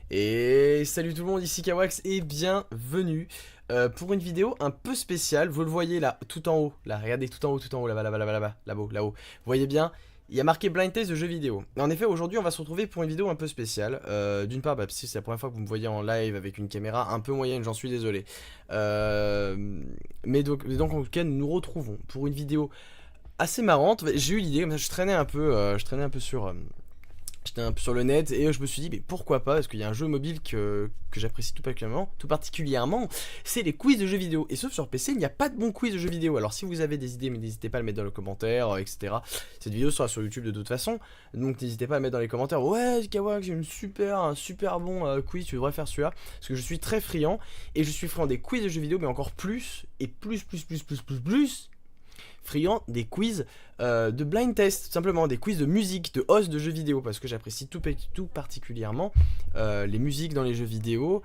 Et salut tout le monde, ici Kawax et bienvenue pour une vidéo un peu spéciale. Vous le voyez là, tout en haut, là, regardez tout en haut, là-bas, là-haut, là-haut. Vous voyez bien, il y a marqué Blind Test de jeux vidéo. En effet, aujourd'hui on va se retrouver pour une vidéo un peu spéciale. D'une part, si c'est la première fois que vous me voyez en live avec une caméra un peu moyenne, j'en suis désolé. Mais donc en tout cas, nous nous retrouvons pour une vidéo assez marrante. J'ai eu l'idée, comme ça je traînais un peu sur... J'étais un peu sur le net et je me suis dit mais pourquoi pas, parce qu'il y a un jeu mobile que j'apprécie tout particulièrement, c'est les quiz de jeux vidéo. Et sauf sur PC, il n'y a pas de bons quiz de jeux vidéo. Alors si vous avez des idées, mais n'hésitez pas à le mettre dans les commentaires, etc. Cette vidéo sera sur YouTube de toute façon, donc n'hésitez pas à mettre dans les commentaires. Ouais Kawak, j'ai un super bon quiz, tu devrais faire celui-là. Parce que je suis très friand, et je suis friand des quiz de jeux vidéo, mais encore plus, et plus friand des quiz de blind test, tout simplement, des quiz de musique, de host de jeux vidéo, parce que j'apprécie tout particulièrement les musiques dans les jeux vidéo.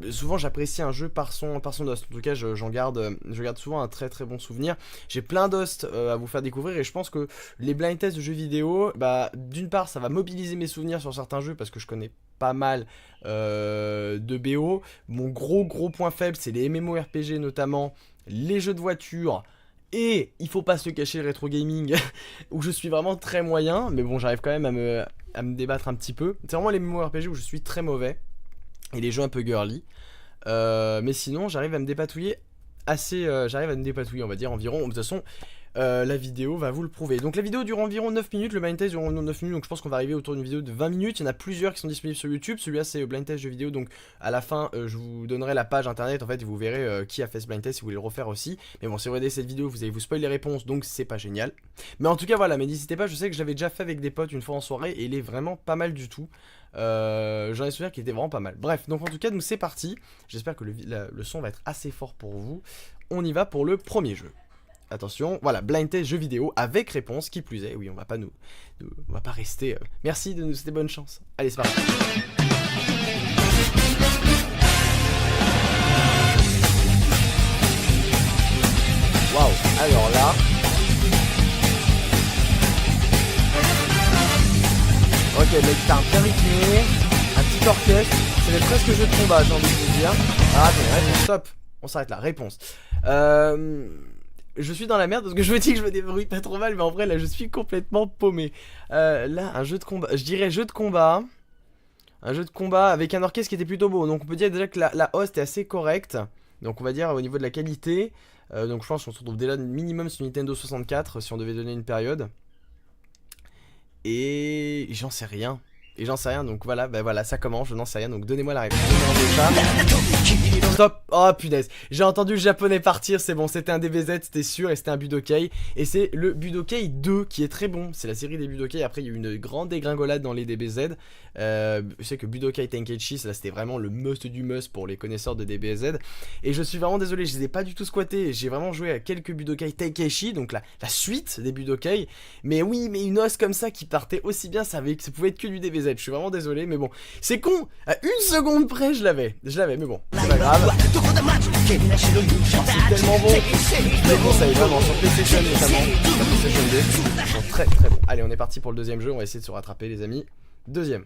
Souvent j'apprécie un jeu par son host, en tout cas je garde souvent un très bon souvenir. J'ai plein d'hosts à vous faire découvrir, et je pense que les blind tests de jeux vidéo, bah d'une part ça va mobiliser mes souvenirs sur certains jeux, parce que je connais pas mal de BO. Mon gros point faible, c'est les MMORPG, notamment les jeux de voiture. Et il faut pas se le cacher, le rétro gaming, où je suis vraiment très moyen, mais bon, j'arrive quand même à me débattre un petit peu. C'est vraiment les MMORPG où je suis très mauvais, et les jeux un peu girly. Mais sinon, j'arrive à me dépatouiller on va dire, environ. De toute façon, la vidéo va vous le prouver. Donc la vidéo dure environ 9 minutes, le blind test dure environ 9 minutes, donc je pense qu'on va arriver autour d'une vidéo de 20 minutes. Il y en a plusieurs qui sont disponibles sur YouTube. Celui-là c'est blind test jeux vidéo, donc à la fin je vous donnerai la page internet, en fait, et vous verrez qui a fait ce blind test si vous voulez le refaire aussi. Mais bon, si vous regardez cette vidéo, vous allez vous spoiler les réponses, donc c'est pas génial. Mais en tout cas voilà, mais n'hésitez pas, je sais que je l'avais déjà fait avec des potes une fois en soirée, et il est vraiment pas mal du tout. J'en ai souvenir qu'il était vraiment pas mal. Bref, donc en tout cas, nous c'est parti. J'espère que le son va être assez fort pour vous. On y va pour le premier jeu. Attention, voilà, blind test jeu vidéo avec réponse, qui plus est. Oui, on va pas on va pas rester. Merci de nous souhaiter bonne chance. Allez, c'est parti. Waouh, alors là. Ok, mec, t'as un bien rythmé, un petit orchestre. C'est presque jeu de combat, j'ai envie de vous dire. Ah, attendez, réponse, stop. On s'arrête là, réponse. Je suis dans la merde parce que je me dis que je me débrouille pas trop mal, mais en vrai là je suis complètement paumé. Là, un jeu de combat, je dirais jeu de combat. Un jeu de combat avec un orchestre qui était plutôt beau. Donc on peut dire déjà que la host est assez correcte. Donc on va dire au niveau de la qualité. Donc je pense qu'on se retrouve déjà minimum sur Nintendo 64 si on devait donner une période. Et j'en sais rien. Donc voilà, bah voilà, ça commence, je n'en sais rien, donc donnez-moi la réponse. Stop. Oh punaise, j'ai entendu le japonais partir, c'est bon, c'était un DBZ, c'était sûr, et c'était un Budokai. Et c'est le Budokai 2 qui est très bon, c'est la série des Budokai. Après il y a eu une grande dégringolade dans les DBZ. Je sais que Budokai Tenkaichi, là c'était vraiment le must du must pour les connaisseurs de DBZ. Et je suis vraiment désolé, je les ai pas du tout squattés. J'ai vraiment joué à quelques Budokai Tenkaichi, donc la suite des Budokai. Mais oui, mais une os comme ça qui partait aussi bien, ça pouvait être que du DBZ. Je suis vraiment désolé, mais bon, c'est con. À une seconde près, je l'avais, mais bon, c'est pas grave. C'est tellement bon. Je le conseille vraiment sur PlayStation notamment, sur PlayStation 2. Ils sont très bon. Allez, on est parti pour le deuxième jeu. On va essayer de se rattraper, les amis. Deuxième.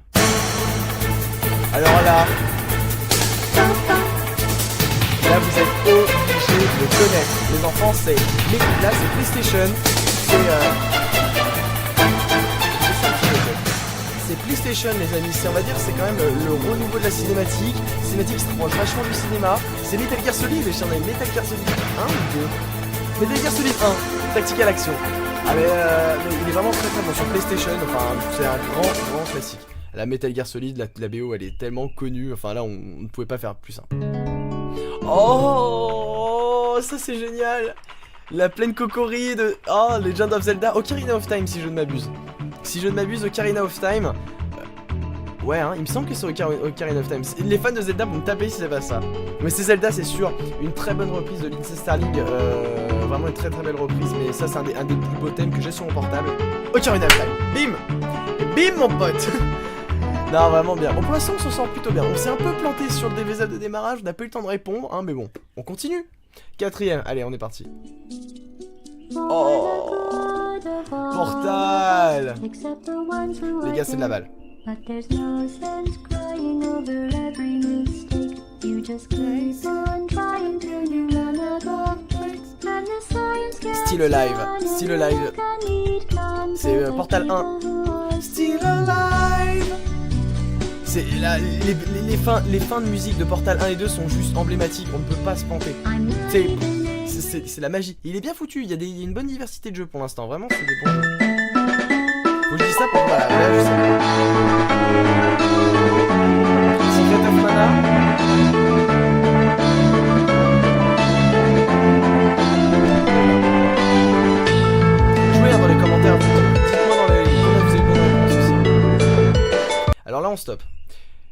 Alors là, vous êtes obligés de le connaître. Les enfants, là, c'est PlayStation. C'est PlayStation, les amis, on va dire, c'est quand même le renouveau de la cinématique. Cinématique qui se rapproche vachement du cinéma. C'est Metal Gear Solid, les chiens, Metal Gear Solid 1 ou 2 Metal Gear Solid 1, Tactical Action. Ah mais il est vraiment très bon sur PlayStation, enfin c'est un grand classique. La Metal Gear Solid, la BO, elle est tellement connue, enfin là on ne pouvait pas faire plus simple. Oh, ça c'est génial. La plaine Kokori de Legend of Zelda, Ocarina of Time si je ne m'abuse. Ocarina of Time. Ouais, hein, il me semble que c'est Ocarina of Time. Les fans de Zelda vont me taper si c'est pas ça. Mais c'est Zelda, c'est sûr. Une très bonne reprise de Lindsay Starling. Vraiment une très belle reprise. Mais ça, c'est un des plus beaux thèmes que j'ai sur mon portable. Ocarina of Time. Bim, mon pote. Non, vraiment bien. Bon, pour l'instant, on s'en sort plutôt bien. On s'est un peu planté sur le DBZ de démarrage. On n'a pas eu le temps de répondre, hein, mais bon, on continue. Quatrième. Allez, on est parti. Oh, Portal. Les gars, c'est de la balle. Still Alive. Still Alive. C'est Portal 1. Still Alive. C'est les fins de musique de Portal 1 et 2 sont juste emblématiques, on ne peut pas se planter. C'est la magie. Et il est bien foutu, il y a une bonne diversité de jeux pour l'instant, vraiment c'est des bons jeux. Faut que je dise ça pour voilà, là, je sais. Secret of Mana. Jouez dans les commentaires, dites-moi dans les comment vous avez bon. Alors là on stoppe.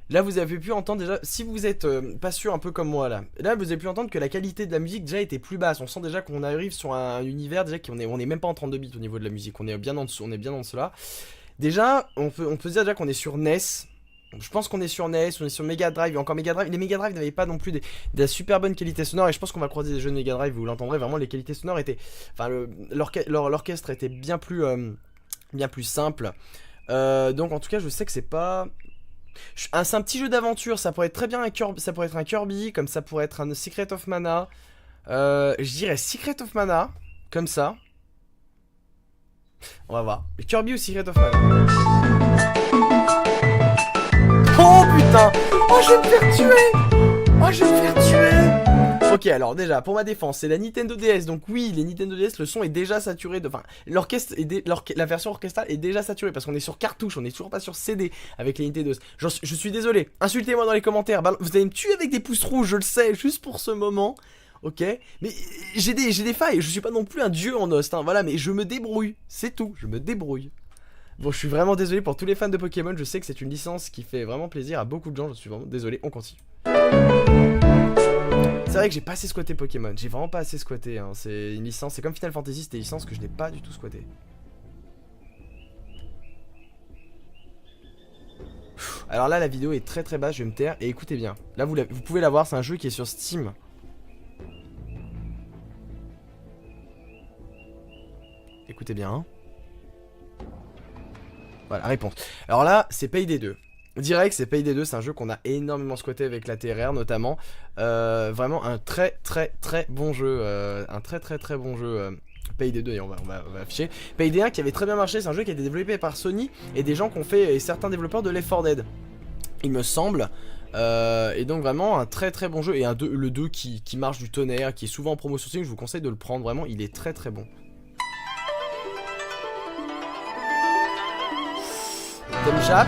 Là vous avez pu entendre déjà, si vous êtes pas sûr un peu comme moi là vous avez pu entendre que la qualité de la musique déjà était plus basse. On sent déjà qu'on arrive sur un univers déjà qu'on est même pas en 32 bits au niveau de la musique, on est bien en dessous, on est bien dans cela. Déjà on peut dire déjà qu'on est sur NES. Je pense qu'on est sur NES, on est sur Mega Drive, et encore Mega Drive. Les Mega Drive n'avaient pas non plus de la super bonne qualité sonore, et je pense qu'on va croiser des jeux de Mega Drive, vous l'entendrez vraiment, les qualités sonores étaient, enfin l'orchestre était bien plus simple. Donc en tout cas je sais que c'est pas... C'est un petit jeu d'aventure, ça pourrait être très bien un Kirby, ça pourrait être un Kirby, comme ça pourrait être un Secret of Mana. Je dirais Secret of Mana, comme ça. On va voir. Kirby ou Secret of Mana. Oh putain! Oh je vais me faire tuer! Oh je vais me faire tuer! Ok, alors déjà, pour ma défense, c'est la Nintendo DS, donc oui, les Nintendo DS, le son est déjà saturé, enfin, la version orchestrale est déjà saturée, parce qu'on est sur cartouche, on est toujours pas sur CD avec les Nintendo DS. Je suis désolé, insultez-moi dans les commentaires, vous allez me tuer avec des pouces rouges, je le sais, juste pour ce moment, ok? Mais j'ai des failles, je suis pas non plus un dieu en os, hein, voilà, mais je me débrouille, c'est tout, je me débrouille. Bon, je suis vraiment désolé pour tous les fans de Pokémon, je sais que c'est une licence qui fait vraiment plaisir à beaucoup de gens, je suis vraiment désolé, on continue. C'est vrai que j'ai pas assez squatté Pokémon, j'ai vraiment pas assez squatté, hein. C'est une licence, c'est comme Final Fantasy, c'est des licences que je n'ai pas du tout squatté. Alors là la vidéo est très basse, je vais me taire et écoutez bien. Là vous pouvez la voir, c'est un jeu qui est sur Steam. Écoutez bien, hein. Voilà, réponse. Alors là, c'est Payday 2. Direct, c'est Payday 2, c'est un jeu qu'on a énormément squatté avec la TRR notamment. Vraiment un très bon jeu. Un très bon jeu. Payday 2, et on va afficher. Payday 1 qui avait très bien marché, c'est un jeu qui a été développé par Sony et des gens qui ont fait, et certains développeurs de Left 4 Dead, il me semble. Et donc vraiment un très bon jeu. Et le 2 qui marche du tonnerre, qui est souvent en promo sur Steam, je vous conseille de le prendre, vraiment, il est très bon. Thème Jap.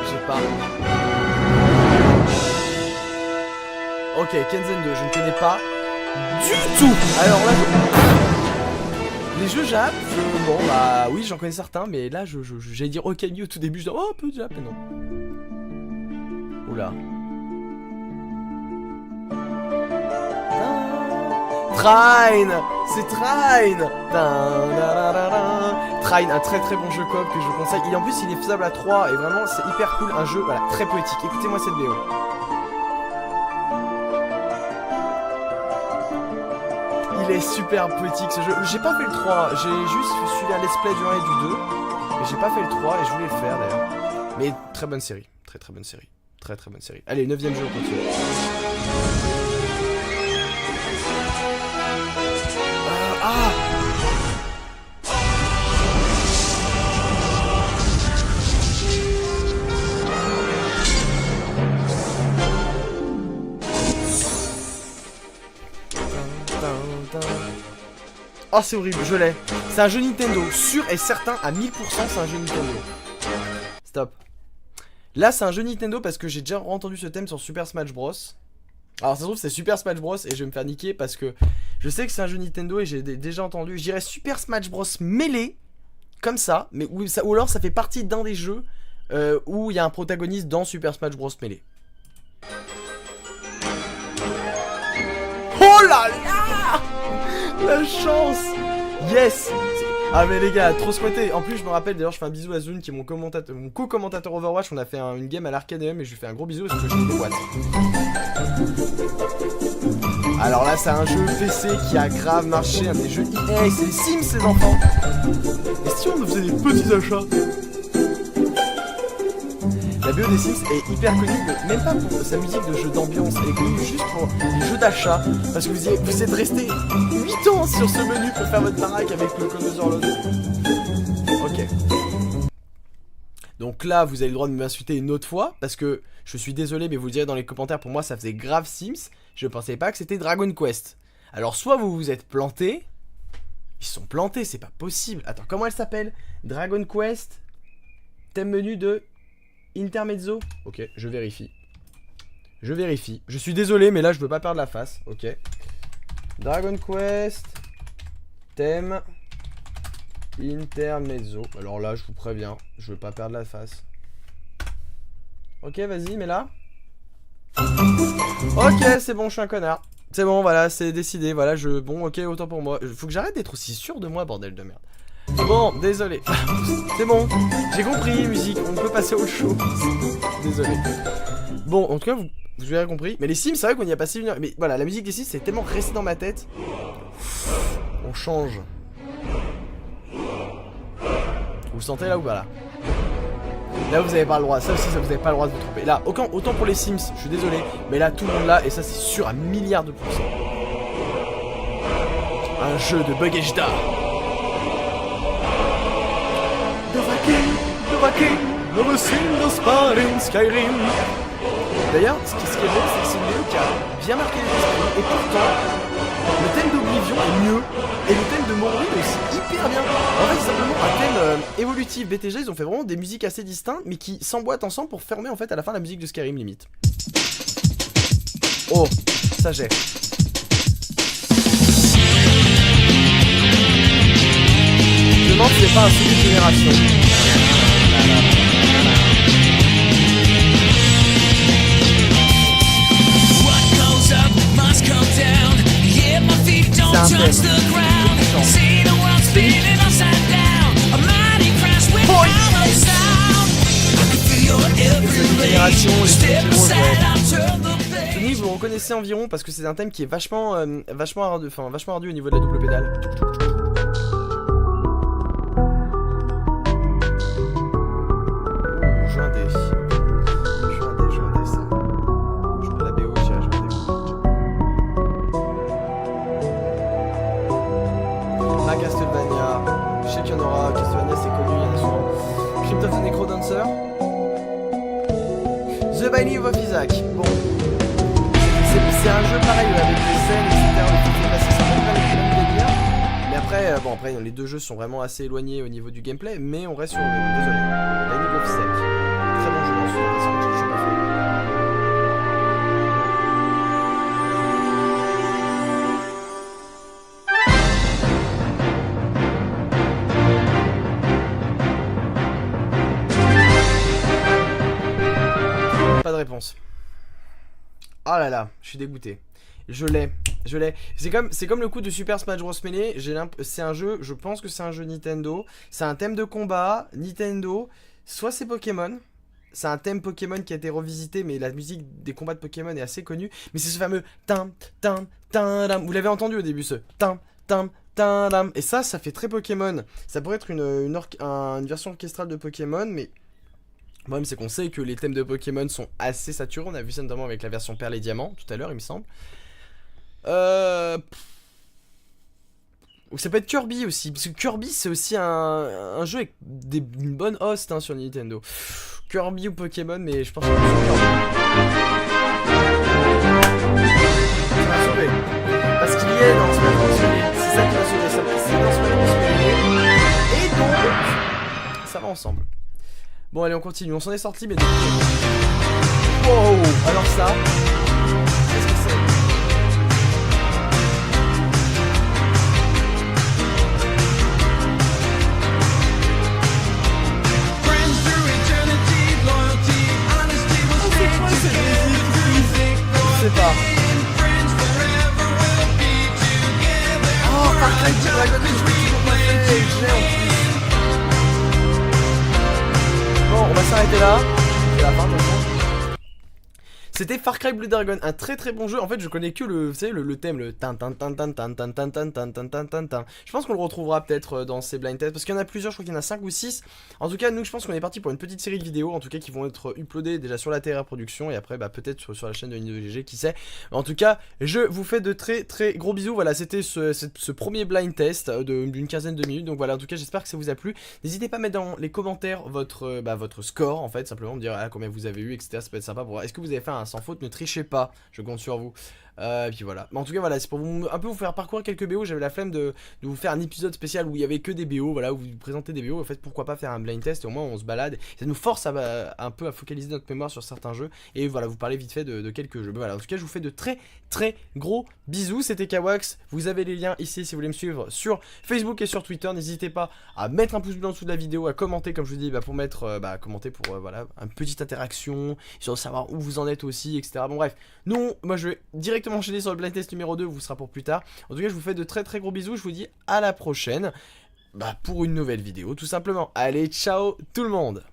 J'ai pas. Ok, Kenzen 2, je ne connais pas du tout. Alors là, les jeux Jap, bon bah oui j'en connais certains, mais là j'allais dire Okami au tout début, je dis oh peu de Jap, mais non. Oula. Trine. C'est Trine. Trine, un très bon jeu coop que je vous conseille. Et en plus il est faisable à 3 et vraiment c'est hyper cool, un jeu voilà, très poétique. Écoutez-moi cette BO. Il est super poétique ce jeu. J'ai pas fait le 3, j'ai juste suivi un let's play du 1 et du 2. Mais j'ai pas fait le 3 et je voulais le faire d'ailleurs. Mais très bonne série, très bonne série. Très bonne série. Allez, 9ème jeu, on continue. Oh c'est horrible, je l'ai. C'est un jeu Nintendo, sûr et certain à 1000% c'est un jeu Nintendo. Stop. Là c'est un jeu Nintendo parce que j'ai déjà entendu ce thème sur Super Smash Bros. Alors ça se trouve c'est Super Smash Bros et je vais me faire niquer parce que je sais que c'est un jeu Nintendo et j'ai déjà entendu. Je dirais Super Smash Bros Melee, comme ça, mais ou alors ça fait partie d'un des jeux où il y a un protagoniste dans Super Smash Bros Melee. Oh là là, la chance. Yes. Ah mais les gars, trop squatté. En plus je me rappelle, d'ailleurs je fais un bisou à Zune qui est mon co-commentateur Overwatch. On a fait une game à l'Arcadeum et je lui fais un gros bisou parce que j'ai une boîte. Alors là, c'est un jeu PC qui a grave marché, un des jeux EA, c'est les Sims, les enfants. Et si on faisait des petits achats? La BO des Sims est hyper connue, mais même pas pour sa musique de jeu d'ambiance, elle est connue juste pour les jeux d'achat. Parce que vous êtes resté 8 ans sur ce menu pour faire votre baraque avec le Connoisseur Load. Ok. Donc là, vous avez le droit de m'insulter une autre fois, parce que je suis désolé, mais vous le direz dans les commentaires, pour moi ça faisait grave Sims. Je pensais pas que c'était Dragon Quest. Alors soit vous vous êtes plantés, ils sont plantés, c'est pas possible. Attends, comment elle s'appelle? Dragon Quest, thème menu de Intermezzo. Ok, je vérifie. Je vérifie. Je suis désolé, mais là je veux pas perdre la face. Ok. Dragon Quest, thème Intermezzo. Alors là, je vous préviens, je veux pas perdre la face. Ok, vas-y, mais là. Ok, c'est bon, je suis un connard. C'est bon, voilà, c'est décidé. Voilà, bon, ok, autant pour moi. Faut que j'arrête d'être aussi sûr de moi, bordel de merde. Bon, désolé. C'est bon, j'ai compris, musique. On peut passer à autre chose. Désolé. Bon, en tout cas, vous avez compris. Mais les Sims, c'est vrai qu'on y a passé une heure. Mais voilà, la musique des Sims, c'est tellement resté dans ma tête. On change. Vous le sentez là ou pas là? Là vous avez pas le droit, ça aussi ça vous avez pas le droit de vous tromper. Là, autant pour les Sims, je suis désolé, mais là tout le monde là, et ça c'est sûr à milliards de pourcents. Un jeu de Bethesda. Skyrim. D'ailleurs, ce qui est beau, c'est que c'est une vidéo qui a bien marqué les esprits, et pourtant, le thème d'Oblivion est mieux, et le thème de Morrowind est aussi hyper bien. En fait, c'est simplement un thème évolutif. BTG, ils ont fait vraiment des musiques assez distinctes, mais qui s'emboîtent ensemble pour fermer en fait à la fin la musique de Skyrim limite. Oh, ça j'ai. Je me demande si c'est pas un celui de génération. Sonic, vous le reconnaissez environ parce que c'est un thème qui est vachement ardu, vachement ardu au niveau de la double pédale. Ouh, joint D. Joint D, ça. Je prends la BO, j'irai joint D. La Castlevania. Je sais qu'il y en aura. Castlevania, c'est connu, il y en a souvent. Crypt of the Necrodancer. The Binding of Isaac. Bon. C'est un jeu pareil avec des scènes, etc. Ça rappelle pas les mêmes délires. Mais après, bon, après, les deux jeux sont vraiment assez éloignés au niveau du gameplay. Mais on reste sur le même. Désolé. Binding of Isaac. Très bon jeu dans ce jeu. Je suis pas fait. Pas de réponse. Oh là là, je suis dégoûté. Je l'ai. C'est comme le coup de Super Smash Bros Melee. C'est un jeu, je pense que c'est un jeu Nintendo. C'est un thème de combat, Nintendo. Soit c'est Pokémon. C'est un thème Pokémon qui a été revisité, mais la musique des combats de Pokémon est assez connue. Mais c'est ce fameux tam tam tam tam. Vous l'avez entendu au début, ce tam tam tam tam. Et ça fait très Pokémon. Ça pourrait être une version orchestrale de Pokémon, mais le problème c'est qu'on sait que les thèmes de Pokémon sont assez saturés. On a vu ça notamment avec la version Perle et Diamant tout à l'heure, il me semble. Ou ça peut être Kirby aussi, parce que Kirby c'est aussi un jeu avec une bonne host hein, sur Nintendo. Kirby ou Pokémon, mais je pense que c'est Kirby. Ça m'a sauvé. Parce qu'il y est dans Smash Bros. C'est ça qui m'a sauvé. C'est dans Smash Bros. Et donc, ça va ensemble. Bon allez on continue, on s'en est sorti mais... Wow. Alors ça, qu'est-ce que c'est? Je sais pas. Oh Far Cry Dragon Age, je l'ai toujours pas fait, je l'ai en plus. Bon, on va s'arrêter là. C'est la fin, de toute façon. C'était Far Cry Blood Dragon, un très très bon jeu. En fait, je connais que le, vous savez, le thème, le tan tan tan tan tan tan tan tan tan tan tan tan tan. Je pense qu'on le retrouvera peut-être dans ces blind tests parce qu'il y en a plusieurs, je crois qu'il y en a 5 ou 6. En tout cas, nous, je pense qu'on est parti pour une petite série de vidéos, en tout cas qui vont être uploadées déjà sur la TRR Production et après, bah peut-être sur la chaîne de Nino2GG, qui sait. En tout cas, je vous fais de très très gros bisous. Voilà, c'était ce premier blind test d'une quinzaine de minutes. Donc voilà, en tout cas, j'espère que ça vous a plu. N'hésitez pas à mettre dans les commentaires votre score, en fait, simplement me dire combien vous avez eu, etc. Ça peut être sympa pour voir. Est-ce que vous avez fait un sans faute? Ne trichez pas, je compte sur vous. Et puis voilà. Mais en tout cas, voilà, c'est pour un peu vous faire parcourir quelques BO. J'avais la flemme de vous faire un épisode spécial où il y avait que des BO, voilà, où vous présentez des BO. En fait, pourquoi pas faire un blind test et au moins on se balade. Ça nous force un peu à focaliser notre mémoire sur certains jeux. Et voilà, vous parlez vite fait de quelques jeux. Mais voilà, en tout cas, je vous fais de très très gros bisous. C'était Kawax. Vous avez les liens ici si vous voulez me suivre sur Facebook et sur Twitter. N'hésitez pas à mettre un pouce bleu en dessous de la vidéo, à commenter, comme je vous dis, pour mettre, commenter pour voilà, une petite interaction, sur savoir où vous en êtes aussi, etc. Bon, bref, nous, moi je vais directement enchaîner sur le blind test numéro 2, vous sera pour plus tard. En tout cas, je vous fais de très très gros bisous. Je vous dis à la prochaine pour une nouvelle vidéo, tout simplement. Allez, ciao tout le monde!